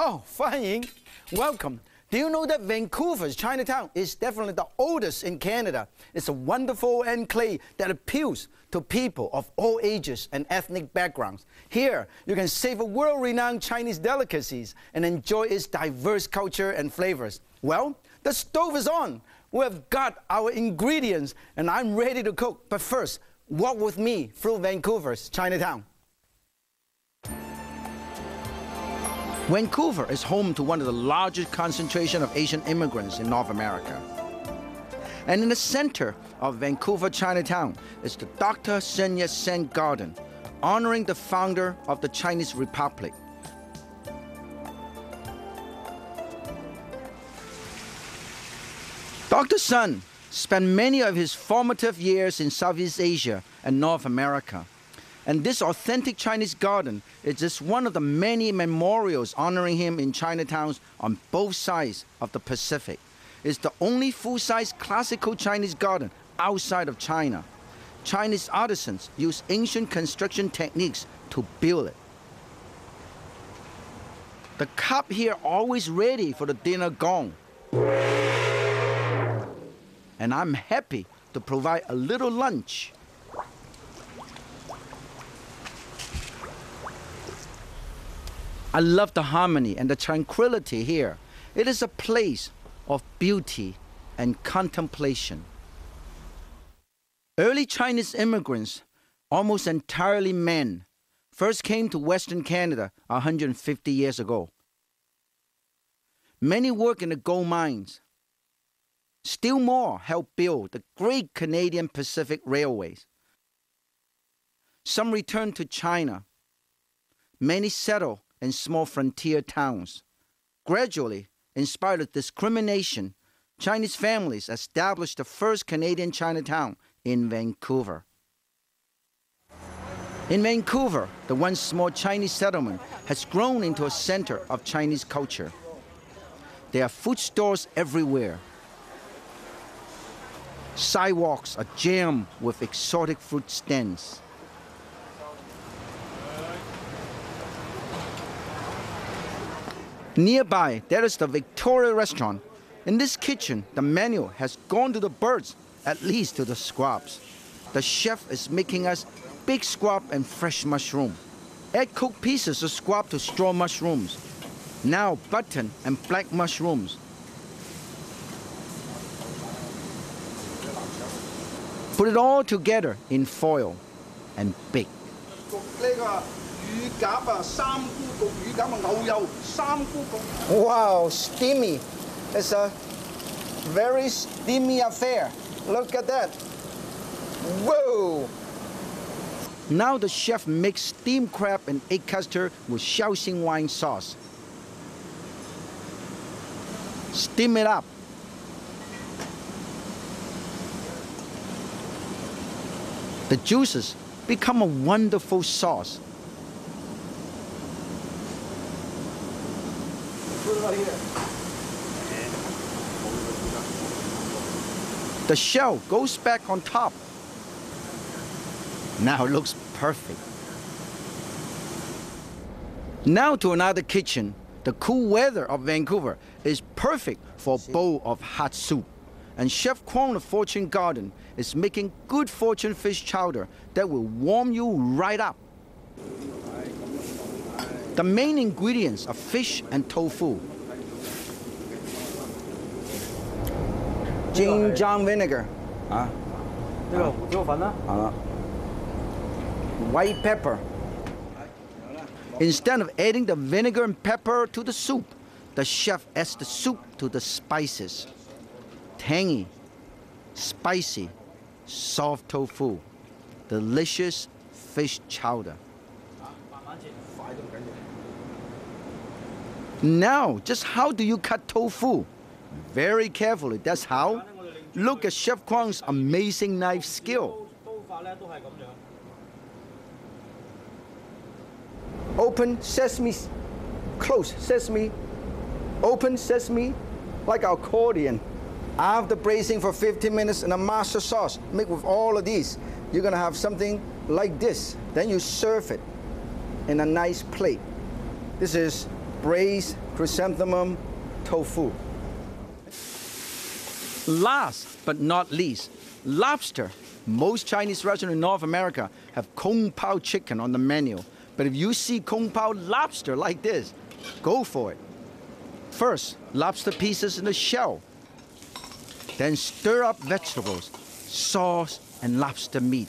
Oh, 欢迎 welcome. Do you know that Vancouver's Chinatown is definitely the oldest in Canada? It's a wonderful enclave that appeals to people of all ages and ethnic backgrounds. Here, you can savor world-renowned Chinese delicacies and enjoy its diverse culture and flavors. Well, the stove is on. We've got our ingredients, and I'm ready to cook. But first, walk with me through Vancouver's Chinatown. Vancouver is home to one of the largest concentration of Asian immigrants in North America. And in the center of Vancouver Chinatown is the Dr. Sun Yat-sen Garden, honoring the founder of the Chinese Republic. Dr. Sun spent many of his formative years in Southeast Asia and North America. And this authentic Chinese garden is just one of the many memorials honoring him in Chinatowns on both sides of the Pacific. It's the only full-size classical Chinese garden outside of China. Chinese artisans use ancient construction techniques to build it. The cup here always ready for the dinner gong. And I'm happy to provide a little lunch. I love the harmony and the tranquility here. It is a place of beauty and contemplation. Early Chinese immigrants, almost entirely men, first came to Western Canada 150 years ago. Many work in the gold mines. Still more helped build the great Canadian Pacific Railways. Some returned to China. Many settled in small frontier towns. Gradually, in spite of discrimination, Chinese families established the first Canadian Chinatown in Vancouver. In Vancouver, the once small Chinese settlement has grown into a center of Chinese culture. There are food stores everywhere. Sidewalks are jammed with exotic fruit stands. Nearby, there is the Victoria restaurant. In this kitchen, the menu has gone to the birds, at least to the squabs. The chef is making us big squab and fresh mushroom. Add cooked pieces of squab to straw mushrooms. Now button and black mushrooms. Put it all together in foil and bake. Wow, steamy. It's a very steamy affair. Look at that. Whoa! Now the chef makes steamed crab and egg custard with Shaoxing wine sauce. Steam it up. The juices become a wonderful sauce. The shell goes back on top. Now it looks perfect. Now to another kitchen. The cool weather of Vancouver is perfect for a bowl of hot soup. And Chef Kwong of Fortune Garden is making good fortune fish chowder that will warm you right up. The main ingredients are fish and tofu. Ginger vinegar. White pepper. Instead of adding the vinegar and pepper to the soup, the chef adds the soup to the spices. Tangy, spicy, soft tofu, delicious fish chowder. Now, just how do you cut tofu? Very carefully, that's how. Look at Chef Kwong's amazing knife skill. Open sesame, close sesame, open sesame, like an accordion. After braising for 15 minutes in a master sauce, made with all of these, you're gonna have something like this. Then you serve it in a nice plate. This is braised chrysanthemum tofu. Last but not least, lobster. Most Chinese restaurants in North America have Kung Pao chicken on the menu. But if you see Kung Pao lobster like this, go for it. First, lobster pieces in the shell. Then stir up vegetables, sauce, and lobster meat.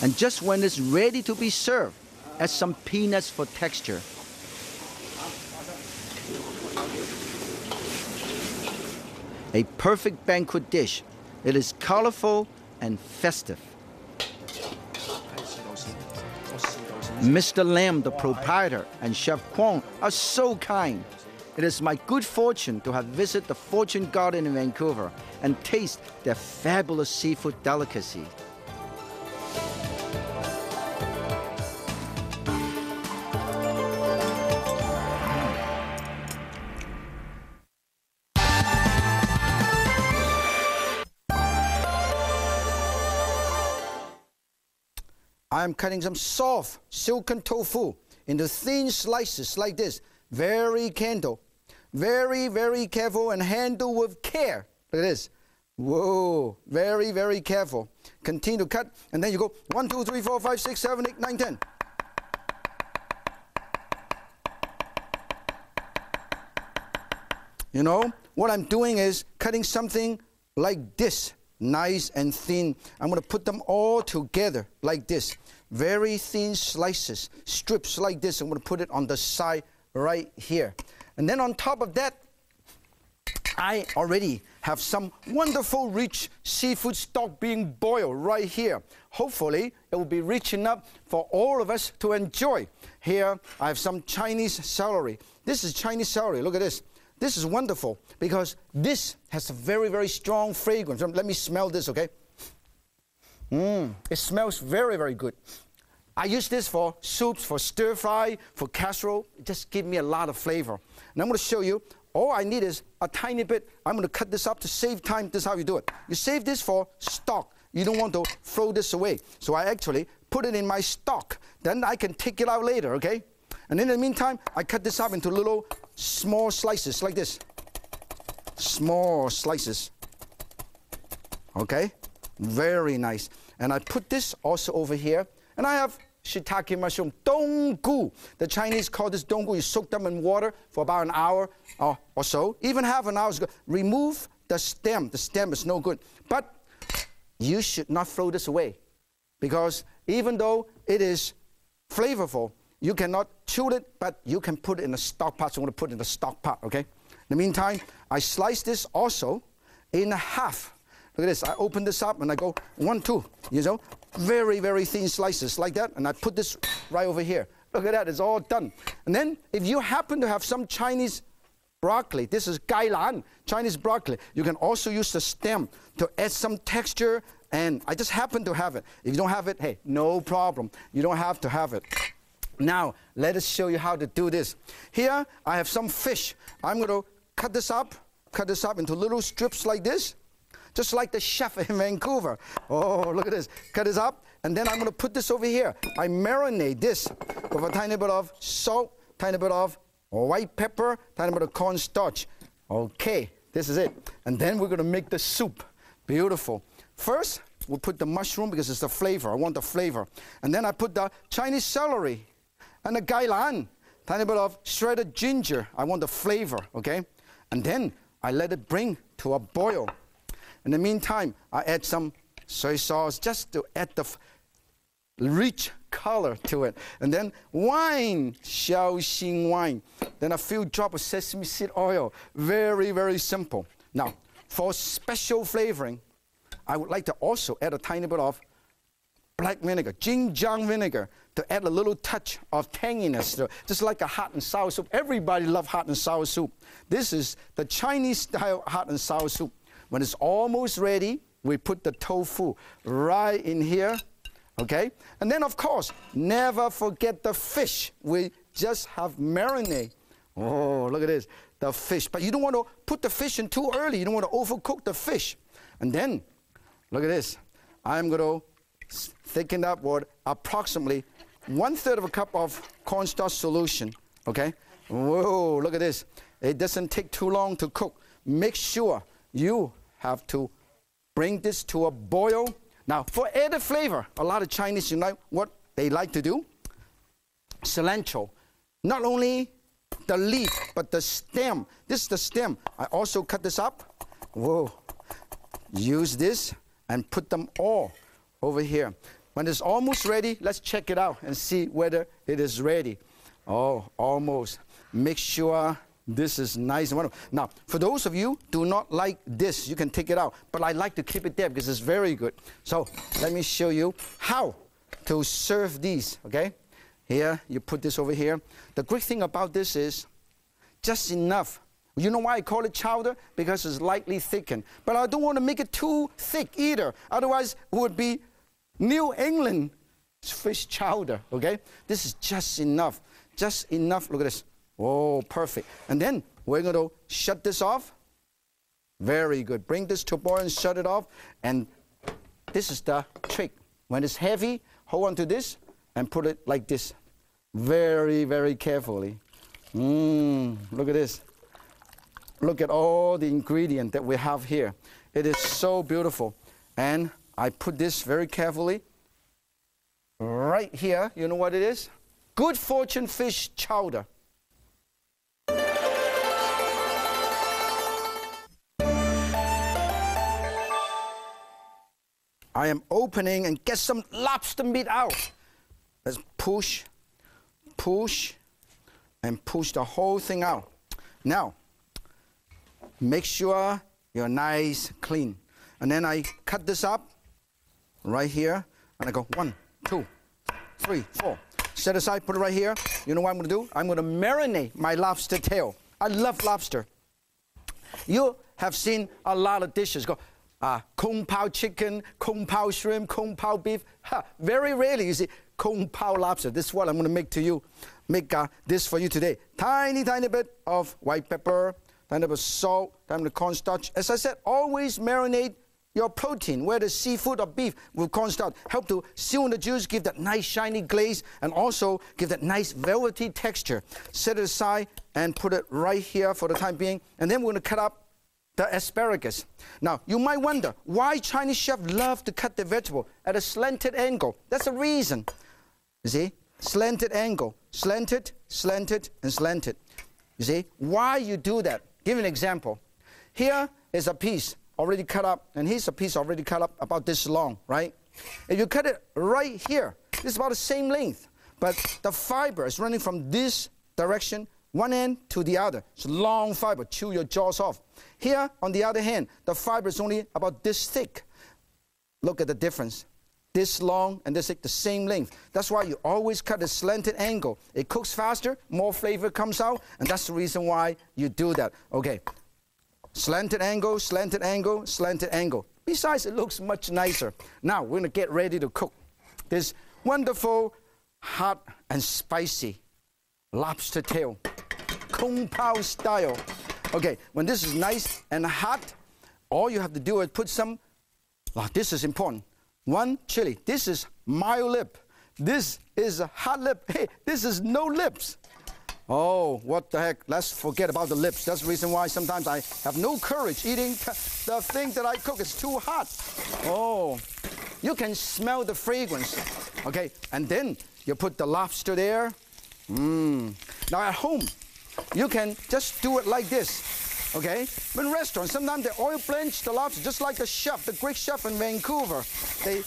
And just when it's ready to be served, add some peanuts for texture. A perfect banquet dish. It is colorful and festive. Mr. Lam, the proprietor, and Chef Kwong are so kind. It is my good fortune to have visited the Fortune Garden in Vancouver and taste their fabulous seafood delicacy. I'm cutting some soft silken tofu into thin slices like this. Very careful, very careful, and handle with care. Look at this. Whoa, very careful. Continue to cut, and then you go 1, 2, 3, 4, 5, 6, 7, 8, 9, 10. You know, what I'm doing is cutting something like this. Nice and thin. I'm going to put them all together like this. Very thin slices, strips like this. I'm going to put it on the side right here. And then on top of that, I already have some wonderful rich seafood stock being boiled right here. Hopefully, it will be rich enough for all of us to enjoy. Here, I have some Chinese celery. This is Chinese celery. Look at this. This is wonderful because this has a very strong fragrance. Let me smell this, okay? It smells very good. I use this for soups, for stir fry, for casserole. It just gives me a lot of flavor. And I'm going to show you, all I need is a tiny bit. I'm going to cut this up to save time. This is how you do it. You save this for stock. You don't want to throw this away. So I actually put it in my stock. Then I can take it out later, okay? And in the meantime, I cut this up into little small slices like this. Small slices. Okay? Very nice. And I put this also over here. And I have shiitake mushroom, donggu. The Chinese call this donggu. You soak them in water for about an hour or so. Even half an hour is good. Remove the stem. The stem is no good. But you should not throw this away. Because even though it is flavorful, you cannot chew it, but you can put it in a stock pot. So I'm going to put it in the stock pot, okay? In the meantime, I slice this also in half. Look at this. I open this up and I go 1, 2, you know? Very thin slices like that. And I put this right over here. Look at that. It's all done. And then if you happen to have some Chinese broccoli, this is gailan, Chinese broccoli. You can also use the stem to add some texture. And I just happen to have it. If you don't have it, hey, no problem. You don't have to have it. Now, let us show you how to do this. Here, I have some fish. I'm going to cut this up into little strips like this, just like the chef in Vancouver. Oh, look at this. Cut this up, and then I'm going to put this over here. I marinate this with a tiny bit of salt, tiny bit of white pepper, tiny bit of cornstarch. Okay, this is it. And then we're going to make the soup. Beautiful. First, we'll put the mushroom because it's the flavor. I want the flavor. And then I put the Chinese celery. And the gailan, tiny bit of shredded ginger. I want the flavor, okay? And then I let it bring to a boil. In the meantime, I add some soy sauce just to add the rich color to it. And then wine, Shaoxing wine. Then a few drops of sesame seed oil. Very simple. Now, for special flavoring, I would like to also add a tiny bit of black vinegar, Jinjiang vinegar, to add a little touch of tanginess, just like a hot and sour soup. Everybody loves hot and sour soup. This is the Chinese style hot and sour soup. When it's almost ready, we put the tofu right in here, okay? And then, of course, never forget the fish. We just have marinade. Oh, look at this, the fish. But you don't want to put the fish in too early. You don't want to overcook the fish. And then, look at this. I'm going to thicken up with approximately 1/3 of a cup of cornstarch solution, okay? Whoa, look at this. It doesn't take too long to cook. Make sure you have to bring this to a boil. Now, for added flavor, a lot of Chinese, you know what they like to do? Cilantro. Not only the leaf, but the stem. This is the stem. I also cut this up. Whoa. Use this and put them all over here. When it's almost ready, let's check it out and see whether it is ready. Oh, almost. Make sure this is nice and wonderful. Now, for those of you who do not like this, you can take it out. But I like to keep it there because it's very good. So let me show you how to serve these, okay? Here, you put this over here. The great thing about this is just enough. You know why I call it chowder? Because it's lightly thickened. But I don't want to make it too thick either. Otherwise, it would be New England fish chowder, okay? This is just enough. Just enough. Look at this. Oh, perfect. And then we're going to shut this off. Very good. Bring this to boil and shut it off. And this is the trick. When it's heavy, hold on to this and put it like this. Very, very carefully. Look at this. Look at all the ingredients that we have here. It is so beautiful. And I put this very carefully right here. You know what it is? Good Fortune fish chowder. I am opening and get some lobster meat out. Let's push, push, and push the whole thing out. Now, make sure you're nice, clean. And then I cut this up right here, and I go 1, 2, 3, 4. Set aside, put it right here. You know what I'm going to do? I'm going to marinate my lobster tail. I love lobster. You have seen a lot of dishes go, kung pao chicken, kung pao shrimp, kung pao beef. Very rarely you see kung pao lobster. This is what I'm going to make to you. Make this for you today. Tiny, tiny bit of white pepper, tiny bit of salt, tiny bit of cornstarch. As I said, always marinate your protein, whether seafood or beef, with cornstarch. Help to seal in the juice, give that nice shiny glaze, and also give that nice velvety texture. Set it aside and put it right here for the time being. And then we're going to cut up the asparagus. Now, you might wonder why Chinese chefs love to cut the vegetable at a slanted angle. That's a reason. You see? Slanted angle. Slanted, slanted, and slanted. You see? Why you do that? Give an example. Here is a piece already cut up, and here's a piece already cut up about this long, right? If you cut it right here, it's about the same length, but the fiber is running from this direction, one end to the other. It's long fiber, chew your jaws off. Here, on the other hand, the fiber is only about this thick. Look at the difference. This long and this thick, the same length. That's why you always cut a slanted angle. It cooks faster, more flavor comes out, and that's the reason why you do that. Okay. Slanted angle, slanted angle, slanted angle. Besides, it looks much nicer. Now, we're going to get ready to cook this wonderful, hot, and spicy lobster tail, kung pao style. Okay, when this is nice and hot, all you have to do is put some, this is important, 1 chili. This is mild lip. This is a hot lip. Hey, this is no lips. Oh, what the heck? Let's forget about the lips. That's the reason why sometimes I have no courage eating the thing that I cook. It's too hot. Oh, you can smell the fragrance. Okay, and then you put the lobster there. Now at home, you can just do it like this. Okay? In restaurants, sometimes they oil blanch the lobster, just like the chef, the great chef in Vancouver. They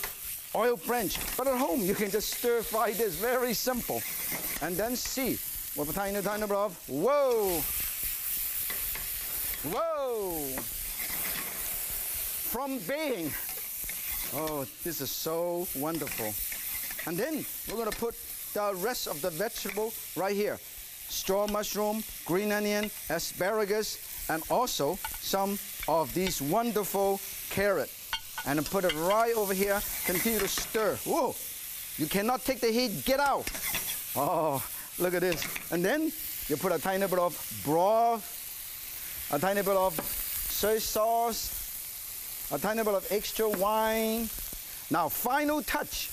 oil blanch. But at home, you can just stir fry this. Very simple. And then see. With a tiny, tiny bit of, whoa, whoa, from Beijing. Oh, this is so wonderful. And then we're going to put the rest of the vegetable right here. Straw mushroom, green onion, asparagus, and also some of these wonderful carrot. And then put it right over here. Continue to stir. Whoa, you cannot take the heat. Get out. Oh. Look at this. And then you put a tiny bit of broth, a tiny bit of soy sauce, a tiny bit of extra wine. Now, final touch,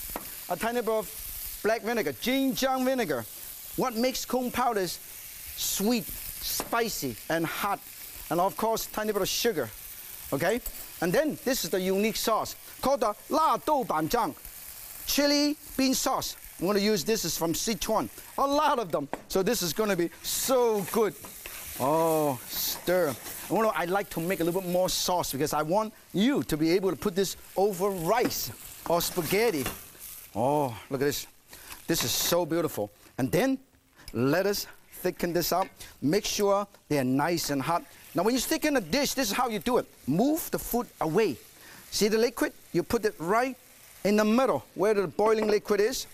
a tiny bit of black vinegar, Jinjiang vinegar. What makes Kung Pao is sweet, spicy, and hot. And of course, tiny bit of sugar, okay? And then this is the unique sauce called the La Dou Ban Zhang chili bean sauce. I'm going to use this is from Sichuan, a lot of them. So this is going to be so good. Oh, stir. I like to make a little bit more sauce because I want you to be able to put this over rice or spaghetti. Oh, look at this. This is so beautiful. And then let us thicken this up. Make sure they're nice and hot. Now, when you stick in a dish, this is how you do it. Move the food away. See the liquid? You put it right in the middle where the boiling liquid is.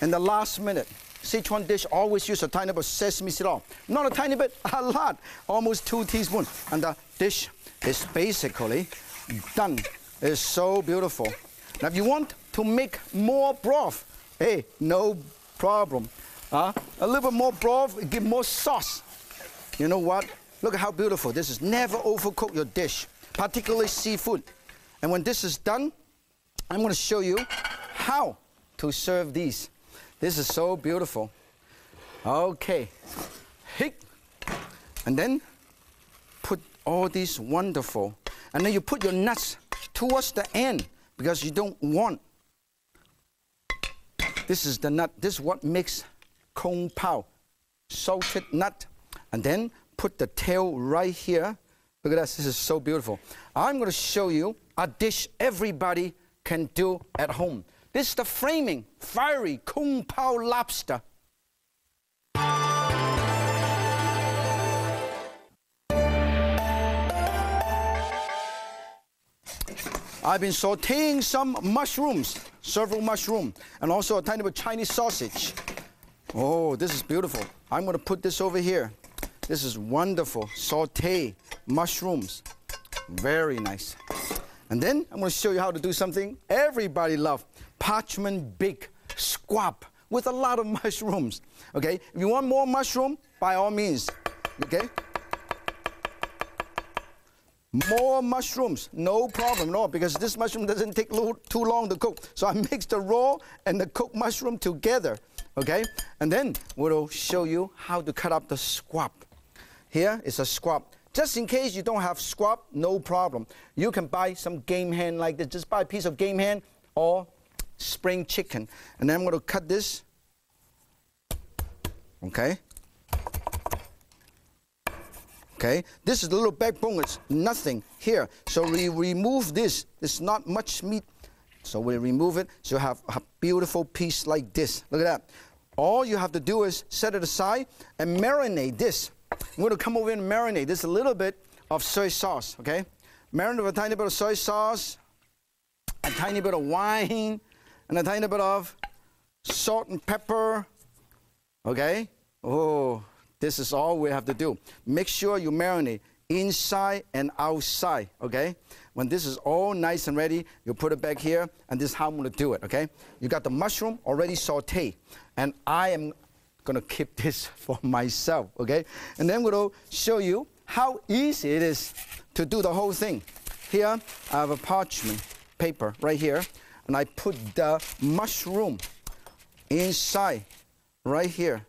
In the last minute, Sichuan dish always use a tiny bit of sesame seed oil. Not a tiny bit, a lot. Almost 2 teaspoons. And the dish is basically done. It's so beautiful. Now, if you want to make more broth, hey, no problem. A little bit more broth, give more sauce. You know what? Look at how beautiful this is. Never overcook your dish, particularly seafood. And when this is done, I'm going to show you how to serve these. This is so beautiful. Okay. And then put all these wonderful. And then you put your nuts towards the end because you don't want. This is the nut. This is what makes Kung Pao. Salted nut. And then put the tail right here. Look at this. This is so beautiful. I'm going to show you a dish everybody can do at home. This is the flaming, fiery Kung Pao lobster. I've been sauteing some mushrooms, several mushrooms, and also a tiny bit of Chinese sausage. Oh, this is beautiful. I'm going to put this over here. This is wonderful. Saute mushrooms. Very nice. And then I'm going to show you how to do something everybody loves. Parchment big squab with a lot of mushrooms. Okay? If you want more mushroom, by all means. Okay? More mushrooms, no problem at all, because this mushroom doesn't take too long to cook. So I mix the raw and the cooked mushroom together. Okay? And then we'll show you how to cut up the squab. Here is a squab. Just in case you don't have squab, no problem. You can buy some game hen like this. Just buy a piece of game hen or spring chicken. And then I'm going to cut this. Okay. Okay. This is the little backbone. It's nothing here. So we remove this. There's not much meat. So we remove it. So you have a beautiful piece like this. Look at that. All you have to do is set it aside and marinate this. I'm going to come over and marinate this a little bit of soy sauce, okay? Marinate with a tiny bit of soy sauce, a tiny bit of wine, and a tiny bit of salt and pepper, okay? Oh, this is all we have to do. Make sure you marinate inside and outside, okay? When this is all nice and ready, you put it back here, and this is how I'm going to do it, okay? You got the mushroom already sauteed, and I am going to keep this for myself, okay? And then I'm going to show you how easy it is to do the whole thing. Here, I have a parchment paper right here, and I put the mushroom inside right here,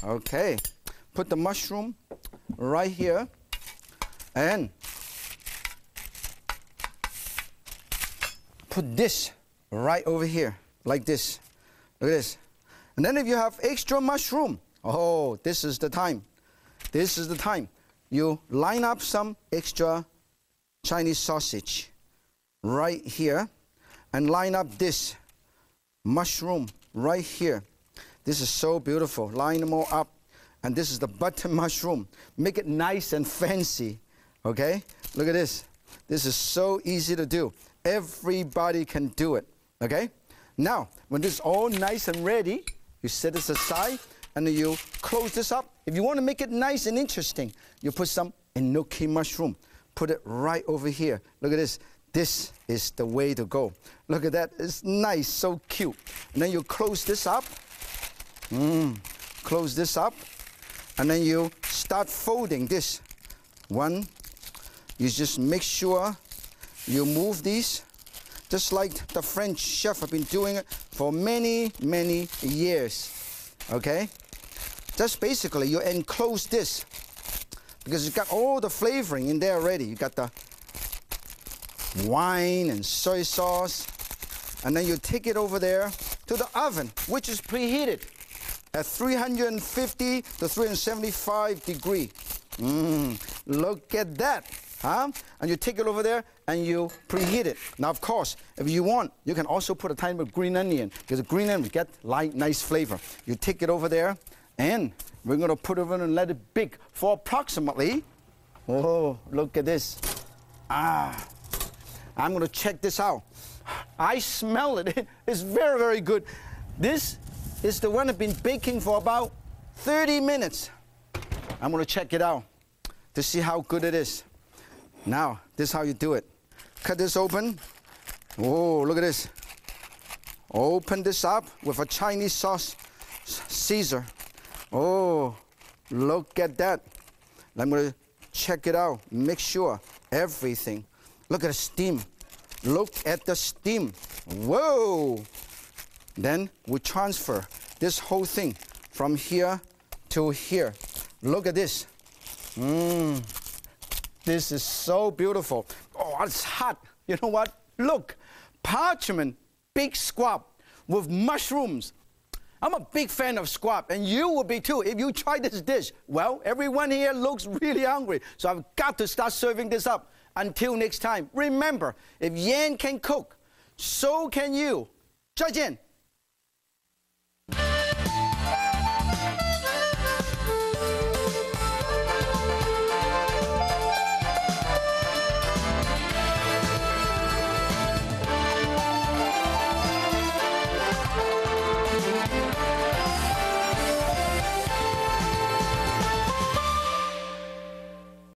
okay? Put the mushroom right here, and put this right over here, like this. Look at this. And then if you have extra mushroom, oh, this is the time. This is the time. You line up some extra Chinese sausage right here and line up this mushroom right here. This is so beautiful. Line them all up. And this is the button mushroom. Make it nice and fancy. Okay? Look at this. This is so easy to do. Everybody can do it. Okay? Now, when this is all nice and ready, you set this aside and then you close this up. If you want to make it nice and interesting, you put some enoki mushroom. Put it right over here. Look at this. This is the way to go. Look at that. It's nice, so cute. And then you close this up. Close this up. And then you start folding this. One, you just make sure you move these, just like the French chef have been doing it for many, many years. Okay? Just basically, you enclose this because you've got all the flavoring in there already. You got the wine and soy sauce, and then you take it over there to the oven, which is preheated at 350 to 375 degrees. Look at that, huh? And you take it over there and you preheat it. Now, of course, if you want, you can also put a tiny bit of green onion, because the green onion will get light, nice flavor. You take it over there, and we're going to put it in and let it bake for approximately, oh, look at this. I'm going to check this out. I smell it. It's very, very good. This is the one I've been baking for about 30 minutes. I'm going to check it out to see how good it is. Now, this is how you do it. Cut this open. Oh, look at this. Open this up with a Chinese sauce Caesar. Oh, look at that. I'm going to check it out. Make sure everything. Look at the steam. Look at the steam. Whoa. Then we transfer this whole thing from here to here. Look at this. This is so beautiful. Oh, it's hot. You know what? Look, parchment big squab with mushrooms. I'm a big fan of squab, and you will be too if you try this dish. Well, everyone here looks really hungry, so I've got to start serving this up. Until next time, remember, if Yan can cook, so can you. 再见。